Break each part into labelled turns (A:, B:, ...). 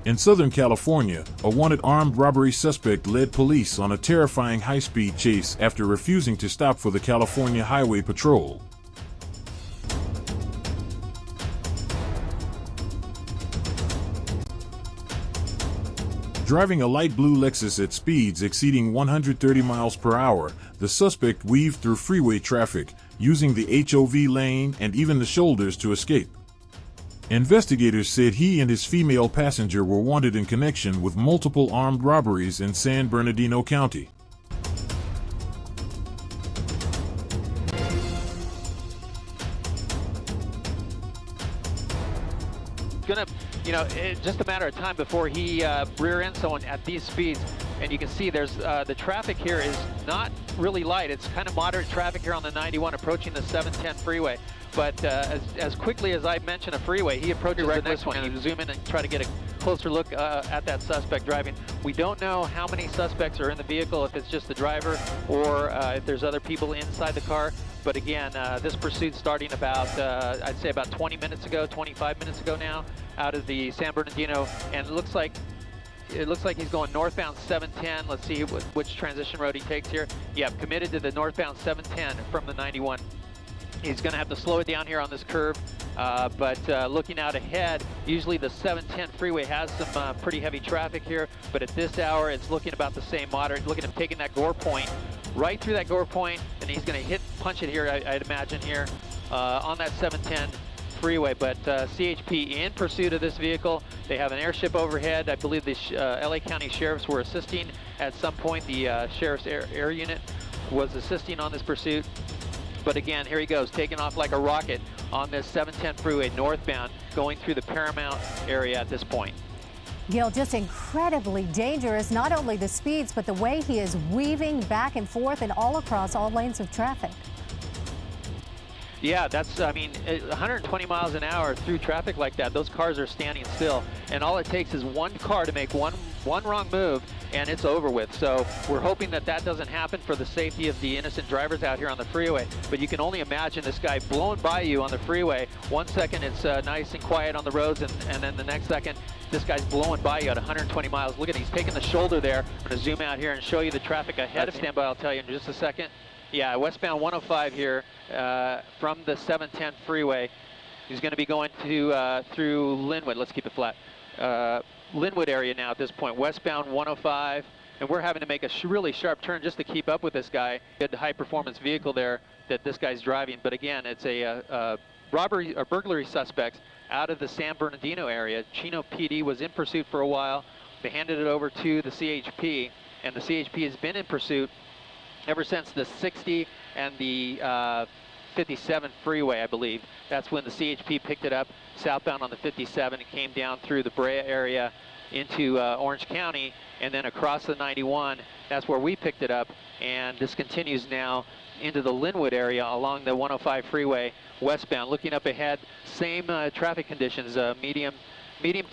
A: In Southern California, a wanted armed robbery suspect led police on a terrifying high-speed chase after refusing to stop for the California Highway Patrol. Driving a light blue Lexus at speeds exceeding 130 miles per hour, the suspect weaved through freeway traffic, using the HOV lane and even the shoulders to escape. Investigators said he and his female passenger were wanted in connection with multiple armed robberies in San Bernardino County.
B: It's just a matter of time before he rear ends someone at these speeds. And you can see there's the traffic here is not really light. It's kind of moderate traffic here on the 91 approaching the 710 freeway. But as quickly as I mentioned a freeway, he approaches the next one. You zoom in and try to get a closer look at that suspect driving. We don't know how many suspects are in the vehicle, if it's just the driver or if there's other people inside the car. But again, this pursuit starting about, I'd say about 20 minutes ago, 25 minutes ago now, out of the San Bernardino, and it looks like he's going northbound 710. Let's see which transition road he takes here. Yeah, committed to the northbound 710 from the 91. He's going to have to slow it down here on this curve, but looking out ahead, usually the 710 freeway has some pretty heavy traffic here, but at this hour it's looking about the same, moderate. Looking at taking that gore point, right through that gore point, and he's going to punch it here, I'd imagine here, on that 710 freeway. But CHP in pursuit of this vehicle. They have an airship overhead. I believe the LA County Sheriffs were assisting at some point. The Sheriff's air unit was assisting on this pursuit. But again, here he goes, taking off like a rocket on this 710 freeway northbound, going through the Paramount area at this point.
C: Gil, just incredibly dangerous, not only the speeds, but the way he is weaving back and forth and all across all lanes of traffic.
B: Yeah, that's, 120 miles an hour through traffic like that, those cars are standing still. And all it takes is one car to make one wrong move, and it's over with. So we're hoping that doesn't happen for the safety of the innocent drivers out here on the freeway. But you can only imagine this guy blowing by you on the freeway. 1 second it's nice and quiet on the roads, and then the next second this guy's blowing by you at 120 miles. Look at, he's taking the shoulder there. I'm going to zoom out here and show you the traffic ahead of him. Stand by, I'll tell you in just a second. Yeah, westbound 105 here from the 710 freeway. He's going to be going to through Linwood. Let's keep it flat. Linwood area now at this point, westbound 105, and we're having to make a really sharp turn just to keep up with this guy. Good high-performance vehicle there that this guy's driving, but again, it's a robbery or burglary suspect out of the San Bernardino area. Chino PD was in pursuit for a while. They handed it over to the CHP, and the CHP has been in pursuit ever since the 60 and the 57 freeway, I believe. That's when the CHP picked it up southbound on the 57 and came down through the Brea area into Orange County, and then across the 91. That's where we picked it up, and this continues now into the Linwood area along the 105 freeway westbound. Looking up ahead, same traffic conditions, medium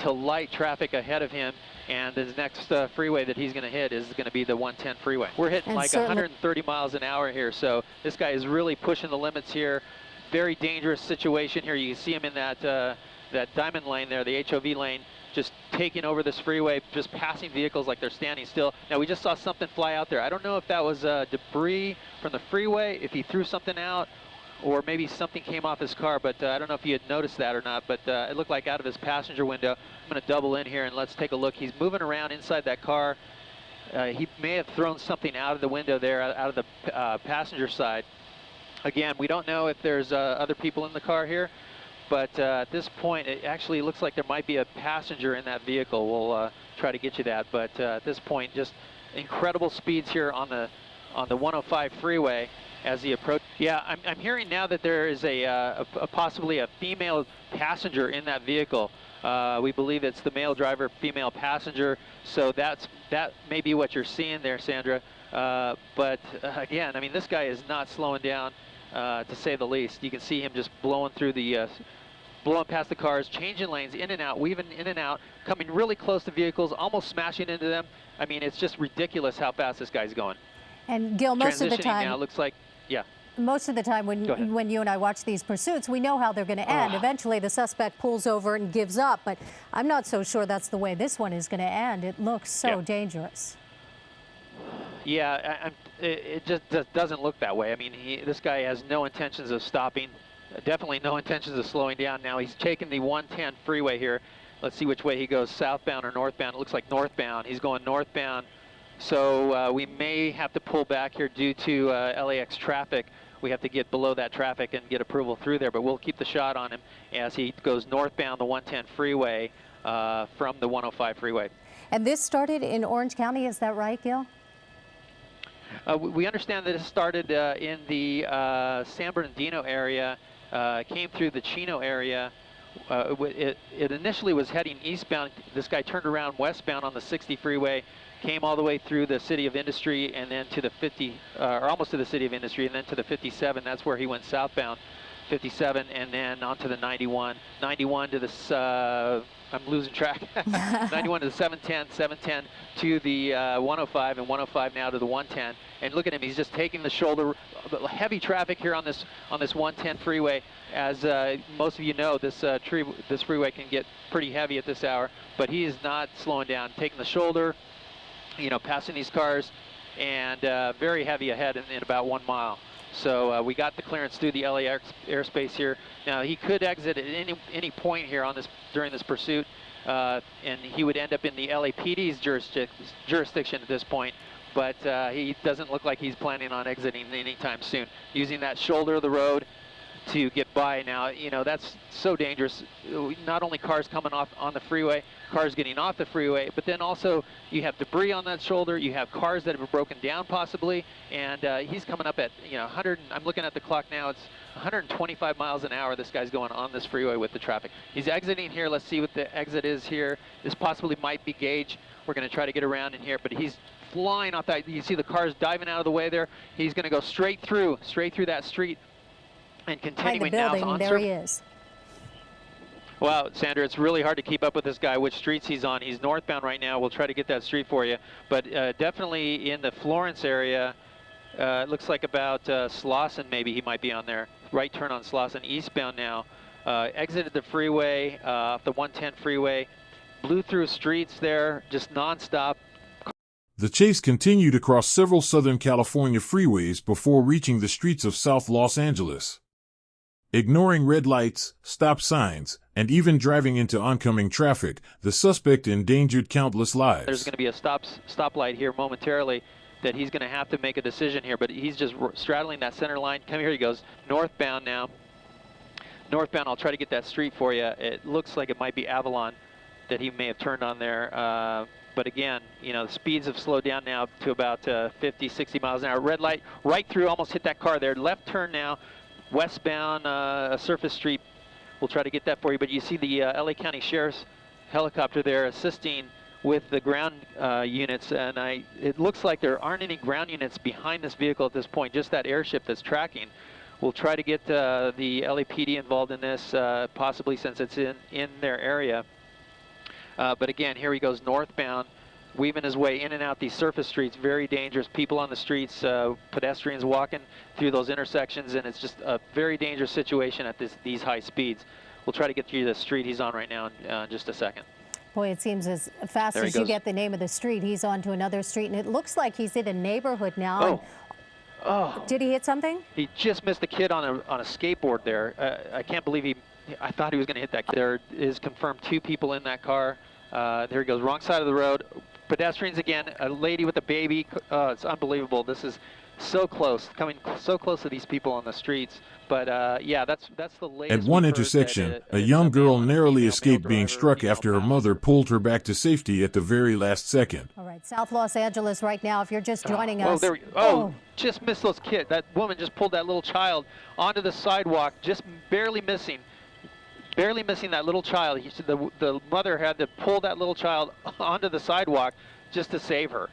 B: to light traffic ahead of him, and the next freeway that he's going to hit is going to be the 110 freeway. We're hitting like 130 miles an hour here, so this guy is really pushing the limits here. Very dangerous situation here. You can see him in that diamond lane there, the HOV lane, just taking over this freeway, just passing vehicles like they're standing still. Now, we just saw something fly out there. I don't know if that was debris from the freeway, if he threw something out, or maybe something came off his car, but I don't know if you had noticed that or not, but it looked like out of his passenger window. I'm going to double in here and let's take a look. He's moving around inside that car. He may have thrown something out of the window there, out of the passenger side. Again, we don't know if there's other people in the car here, but at this point, it actually looks like there might be a passenger in that vehicle. We'll try to get you that, but at this point, just incredible speeds here on the 105 freeway as he approaches. Yeah, I'm hearing now that there is a possibly a female passenger in that vehicle. We believe it's the male driver, female passenger. So that may be what you're seeing there, Sandra. But again, I mean, this guy is not slowing down, to say the least. You can see him just blowing through the, blowing past the cars, changing lanes, in and out, weaving in and out, coming really close to vehicles, almost smashing into them. I mean, it's just ridiculous how fast this guy's going.
C: And Gil, most of the time,
B: now looks like, yeah.
C: Most of the time when you and I watch these pursuits, we know how they're going to end. Eventually, the suspect pulls over and gives up, but I'm not so sure that's the way this one is going to end. It looks so dangerous.
B: Yeah, it just doesn't look that way. I mean, this guy has no intentions of stopping, definitely no intentions of slowing down. Now he's taking the 110 freeway here. Let's see which way he goes, southbound or northbound. It looks like northbound. He's going northbound. So we may have to pull back here due to LAX traffic. We have to get below that traffic and get approval through there, but we'll keep the shot on him as he goes northbound the 110 freeway from the 105 freeway.
C: And this started in Orange County, is that right, Gil?
B: We understand that it started in the San Bernardino area, came through the Chino area. It initially was heading eastbound. This guy turned around westbound on the 60 freeway, came all the way through the City of Industry and then to the 50, or almost to the City of Industry, and then to the 57. That's where he went southbound, 57, and then onto the 91. 91 to the, I'm losing track, 91 to the 710, 710 to the 105, and 105 now to the 110. And look at him, he's just taking the shoulder. Heavy traffic here on this 110 freeway. As most of you know, this freeway can get pretty heavy at this hour, but he is not slowing down, taking the shoulder, you know, passing these cars, and very heavy ahead in about 1 mile. So we got the clearance through the LAX airspace here. Now he could exit at any point here on this during this pursuit, and he would end up in the LAPD's jurisdiction at this point. But he doesn't look like he's planning on exiting anytime soon. Using that shoulder of the road to get by. Now, you know, that's so dangerous. Not only cars coming off on the freeway, cars getting off the freeway, but then also you have debris on that shoulder, you have cars that have broken down possibly, and he's coming up at, you know, 100, I'm looking at the clock now, it's 125 miles an hour this guy's going on this freeway with the traffic. He's exiting here. Let's see what the exit is here. This possibly might be Gage. We're going to try to get around in here, but he's flying off that. You see the cars diving out of the way there. He's going to go straight through that street and continuing now on
C: there he is.
B: Well, Sandra, it's really hard to keep up with this guy, which streets he's on. He's northbound right now. We'll try to get that street for you. But definitely in the Florence area, it looks like about Slauson maybe he might be on there. Right turn on Slauson, eastbound now. Exited the freeway, off the 110 freeway. Blew through streets there, just nonstop.
A: The chase continued across several Southern California freeways before reaching the streets of South Los Angeles. Ignoring red lights, stop signs, and even driving into oncoming traffic, the suspect endangered countless lives.
B: There's going to be a stoplight here momentarily that he's going to have to make a decision here, but he's just straddling that center line. Come here, he goes northbound now. Northbound, I'll try to get that street for you. It looks like it might be Avalon that he may have turned on there. But again, you know, the speeds have slowed down now to about 50, 60 miles an hour. Red light right through, almost hit that car there. Left turn now, westbound surface street. We'll try to get that for you. But you see the LA County Sheriff's helicopter there assisting with the ground units. And it looks like there aren't any ground units behind this vehicle at this point, just that airship that's tracking. We'll try to get the LAPD involved in this, possibly since it's in their area. But again, here he goes northbound, weaving his way in and out these surface streets. Very dangerous. People on the streets, pedestrians walking through those intersections, and it's just a very dangerous situation at these high speeds. We'll try to get through the street he's on right now in just a second.
C: Boy, it seems as fast as you get the name of the street, he's on to another street, and it looks like he's in a neighborhood now.
B: Oh.
C: Did he hit something?
B: He just missed a kid on a skateboard there. I can't believe I thought he was going to hit that kid. There is confirmed 2 people in that car. There he goes, wrong side of the road. Pedestrians again, a lady with a baby. It's unbelievable. This is so close, coming so close to these people on the streets. But yeah, that's the latest.
A: At one intersection, a young girl narrowly escaped being struck after her mother pulled her back to safety at the very last second.
C: All right, South Los Angeles right now, if you're just joining us.
B: Just missed those kids. That woman just pulled that little child onto the sidewalk, just barely missing that little child. The mother had to pull that little child onto the sidewalk just to save her.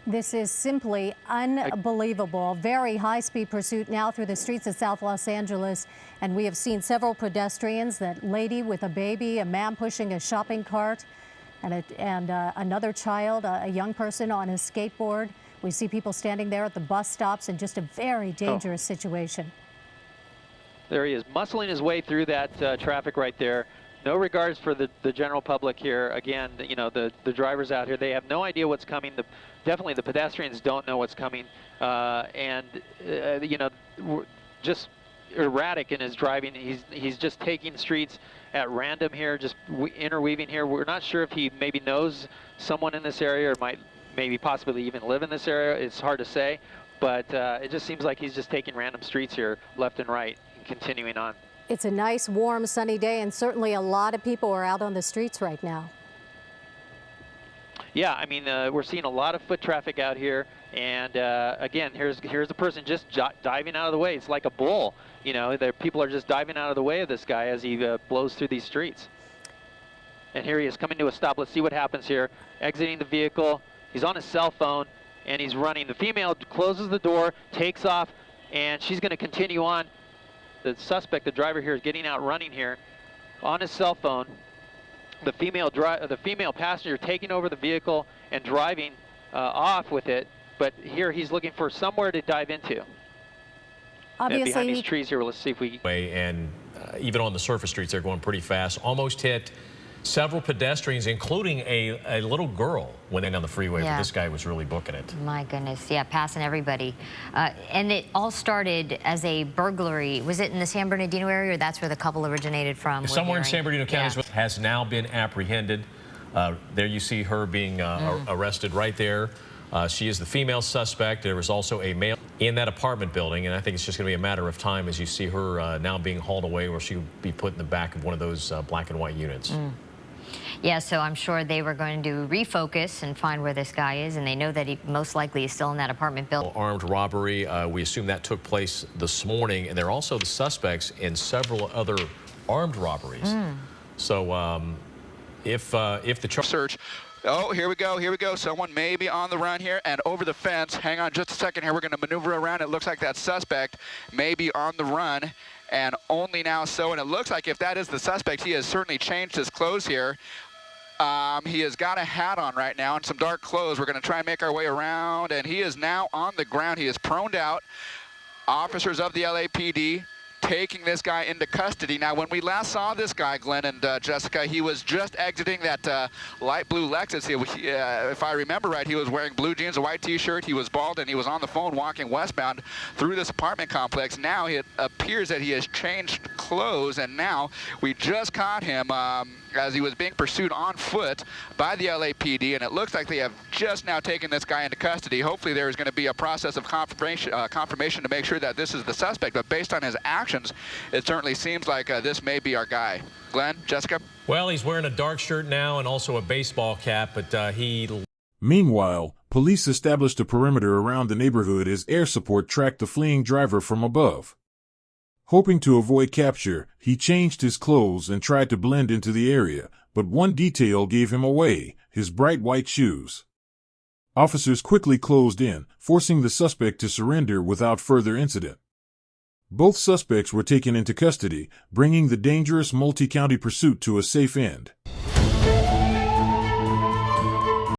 C: This is simply unbelievable. Very high-speed pursuit now through the streets of South Los Angeles. And we have seen several pedestrians, that lady with a baby, a man pushing a shopping cart, and another child, a young person on a skateboard. We see people standing there at the bus stops in just a very dangerous situation.
B: There he is, muscling his way through that traffic right there. No regards for the general public here. Again, you know, the drivers out here, they have no idea what's coming. Definitely the pedestrians don't know what's coming. You know, just erratic in his driving. He's just taking streets at random here, just interweaving here. We're not sure if he maybe knows someone in this area or might maybe possibly even live in this area. It's hard to say, but it just seems like he's just taking random streets here left and right and continuing on.
C: It's a nice, warm, sunny day, and certainly a lot of people are out on the streets right now.
B: Yeah, I mean, we're seeing a lot of foot traffic out here, and again, here's a person just diving out of the way. It's like a bull, you know. People are just diving out of the way of this guy as he blows through these streets. And here he is coming to a stop. Let's see what happens here. Exiting the vehicle. He's on his cell phone, and he's running. The female closes the door, takes off, and she's going to continue on. The suspect, the driver here, is getting out running here on his cell phone. The female passenger taking over the vehicle and driving off with it. But here he's looking for somewhere to dive into.
C: Obviously,
B: behind these trees here, let's see if we...
D: And even on the surface streets, they're going pretty fast. Almost hit several pedestrians, including a little girl, went in on the freeway, but this guy was really booking it.
E: My goodness, yeah, passing everybody. And it all stared as a burglary. Was it in the San Bernardino area, or that's where the couple originated from?
D: Somewhere in San Bernardino County has now been apprehended. There you see her being arrested right there. She is the female suspect. There was also a male in that apartment building, and I think it's just going to be a matter of time as you see her now being hauled away, where she'll be put in the back of one of those black and white units.
E: Yeah, so I'm sure they were going to refocus and find where this guy is, and they know that he most likely is still in that apartment building.
D: Armed robbery, we assume that took place this morning, and they're also the suspects in several other armed robberies. So if the
F: search. Oh, here we go. Someone may be on the run here and over the fence. Hang on just a second here. We're going to maneuver around. It looks like that suspect may be on the run, and only now so. And it looks like if that is the suspect, he has certainly changed his clothes here. He has got a hat on right now and some dark clothes. We're going to try and make our way around, and he is now on the ground. He is proned out. Officers of the LAPD taking this guy into custody. Now, when we last saw this guy, Glenn and Jessica, he was just exiting that light blue Lexus. If I remember right, he was wearing blue jeans, a white t-shirt, he was bald, and he was on the phone walking westbound through this apartment complex. Now it appears that he has changed clothes, and now we just caught him as he was being pursued on foot by the LAPD, and it looks like they have just now taken this guy into custody. Hopefully there is going to be a process of confirmation to make sure that this is the suspect, but based on his actions, it certainly seems like this may be our guy. Glenn, Jessica?
D: Well, he's wearing a dark shirt now and also a baseball cap, but he...
A: Meanwhile, police established a perimeter around the neighborhood as air support tracked the fleeing driver from above. Hoping to avoid capture, he changed his clothes and tried to blend into the area, but one detail gave him away: his bright white shoes. Officers quickly closed in, forcing the suspect to surrender without further incident. Both suspects were taken into custody, bringing the dangerous multi-county pursuit to a safe end.